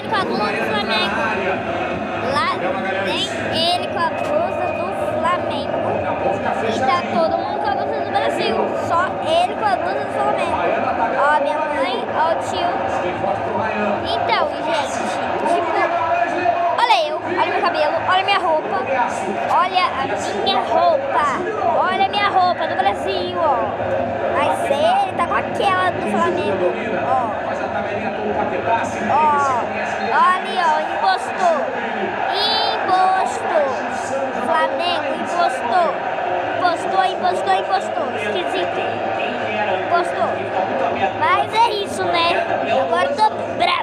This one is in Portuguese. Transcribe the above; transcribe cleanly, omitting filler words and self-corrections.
ele com a blusa do Flamengo. Lá vem ele com a blusa do Flamengo. E tá todo mundo com a blusa do Brasil. Só ele com a blusa do Flamengo. Ó, minha mãe, ó o tio. Então, gente, tipo, olha eu, olha meu cabelo, olha minha roupa. Olha a minha roupa. Olha a minha roupa do Brasil, ó. Mas ele tá com aquela do Flamengo. Ó, ali, ó, impostor. Flamengo, impostor. Esquisito. Impostor. Mas é isso, né? Agora eu tô bravo.